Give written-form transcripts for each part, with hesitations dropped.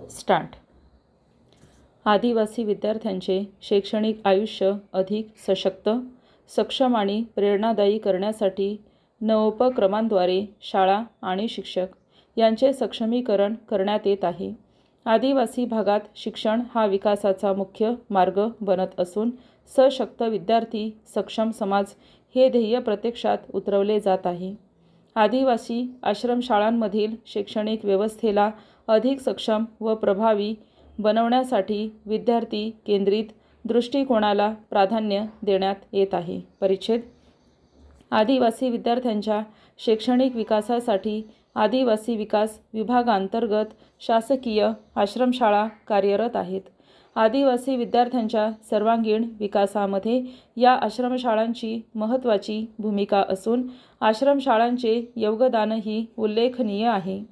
Start. आदिवासी विद्यार्थ्यांचे शैक्षणिक आयुष्य अधिक सशक्त, सक्षम आणि प्रेरणादायी करण्यासाठी नवोपक्रमांद्वारे शाळा आणि शिक्षक यांचे सक्षमीकरण करण्यात येत आहे. आदिवासी भागात शिक्षण हा विकासाचा मुख्य मार्ग बनत असून सशक्त विद्यार्थी, सक्षम समाज हे ध्येय प्रत्यक्षात उतरवले जात आहे. आदिवासी आश्रमशाळांमधील शैक्षणिक व्यवस्थेला अधिक सक्षम व प्रभावी बनवण्यासाठी विद्यार्थी केंद्रित दृष्टिकोनाला प्राधान्य देण्यात येत आहे. परिच्छेद. आदिवासी विद्यार्थ्यांच्या शैक्षणिक विकासासाठी आदिवासी विकास विभागांतर्गत शासकीय आश्रमशाळा कार्यरत आहेत. आदिवासी विद्यार्थ्यांच्या सर्वांगीण विकासामध्ये या आश्रमशाळांची महत्त्वाची भूमिका असून आश्रमशाळांचे योगदानही उल्लेखनीय आहे.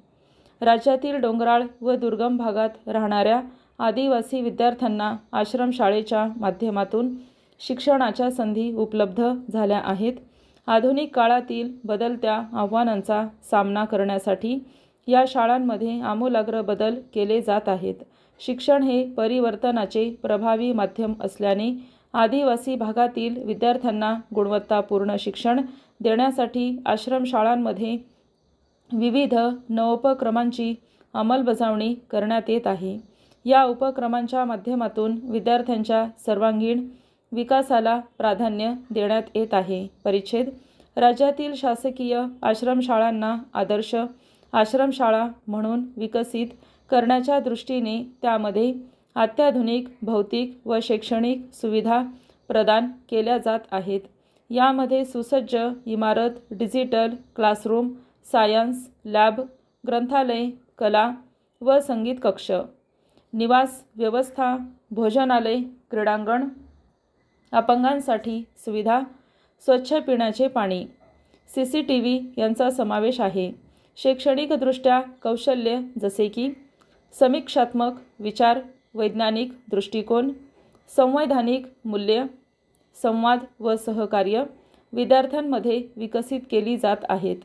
राज्यातील डोंगराळ व दुर्गम भागात राहणाऱ्या आदिवासी विद्यार्थ्यांना आश्रमशाळेच्या माध्यमातून शिक्षणाच्या संधी उपलब्ध झाल्या आहेत. आधुनिक काळातील बदलत्या आव्हानांचा सामना करण्यासाठी या शाळांमध्ये आमूलाग्र बदल केले जात आहेत. शिक्षण हे परिवर्तनाचे प्रभावी माध्यम असल्याने आदिवासी भागातील विद्यार्थ्यांना गुणवत्तापूर्ण शिक्षण देण्यासाठी आश्रमशाळांमध्ये विविध नवोपक्रमांची अंमलबजावणी करण्यात येत आहे. या उपक्रमांच्या माध्यमातून विद्यार्थ्यांच्या सर्वांगीण विकासाला प्राधान्य देण्यात येत आहे. परिच्छेद. राज्यातील शासकीय आश्रमशाळांना आदर्श आश्रमशाळा म्हणून विकसित करण्याच्या दृष्टीने त्यामध्ये अत्याधुनिक भौतिक व शैक्षणिक सुविधा प्रदान केल्या जात आहेत. यामध्ये सुसज्ज इमारत, डिजिटल क्लासरूम, सायन्स लॅब, ग्रंथालय, कला व संगीत कक्ष, निवास व्यवस्था, भोजनालय, क्रीडांगण, अपंगांसाठी सुविधा, स्वच्छ पिण्याचे पाणी, CCTV यांचा समावेश आहे. शैक्षणिकदृष्ट्या कौशल्य जसे की समीक्षात्मक विचार, वैज्ञानिक दृष्टिकोन, संवैधानिक मूल्य, संवाद व सहकार्य विद्यार्थ्यांमध्ये विकसित केली जात आहेत.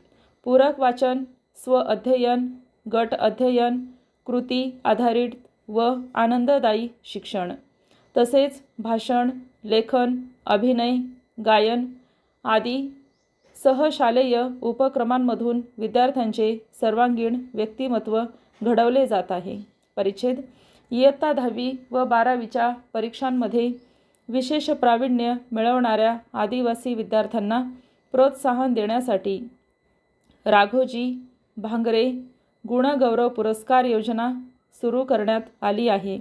पूरक वाचन, स्व-अध्ययन, गट अध्ययन, कृती आधारित व आनंददायी शिक्षण, तसेच भाषण, लेखन, अभिनय, गायन आदी सहशालेय उपक्रमांमधून विद्यार्थ्यांचे सर्वांगीण व्यक्तिमत्व घडवले जात आहे. परिच्छेद. इयत्ता 10वी व 12वीच्या परीक्षांमध्ये विशेष प्रावीण्य मिळवणाऱ्या आदिवासी विद्यार्थ्यांना प्रोत्साहन देण्यासाठी राघोजी भांगरे गुणगौरव पुरस्कार योजना सुरू करण्यात आली आहे.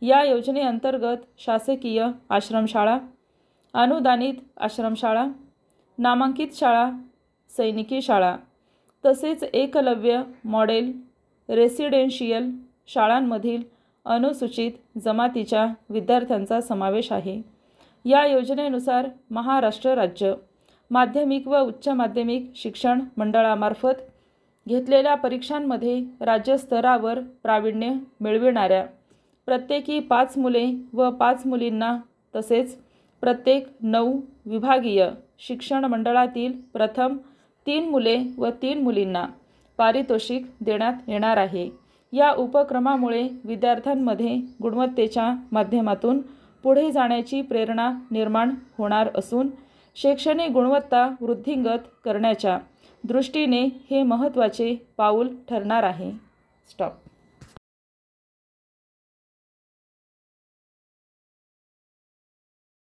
या योजनेअंतर्गत शासकीय आश्रमशाळा, अनुदानित आश्रमशाळा, नामांकित शाळा, सैनिकी शाळा तसेच एकलव्य मॉडेल रेसिडेन्शियल शाळांमधील अनुसूचित जमातीच्या विद्यार्थ्यांचा समावेश आहे. या योजनेनुसार महाराष्ट्र राज्य माध्यमिक व उच्च माध्यमिक शिक्षण मंडळामार्फत घेतलेल्या परीक्षांमध्ये राज्यस्तरावर प्रावीण्य मिळविणाऱ्या प्रत्येकी 5 मुले व 5 मुलींना तसेच प्रत्येक 9 विभागीय शिक्षण मंडळातील प्रथम 3 मुले व 3 मुलींना पारितोषिक देण्यात येणार आहे. या उपक्रमामुळे विद्यार्थ्यांमध्ये गुणवत्तेच्या माध्यमातून पुढे जाण्याची प्रेरणा निर्माण होणार असून शैक्षणिक गुणवत्ता वृद्धिंगत करण्याच्या दृष्टीने हे महत्त्वाचे पाऊल ठरणार आहे. स्टॉप.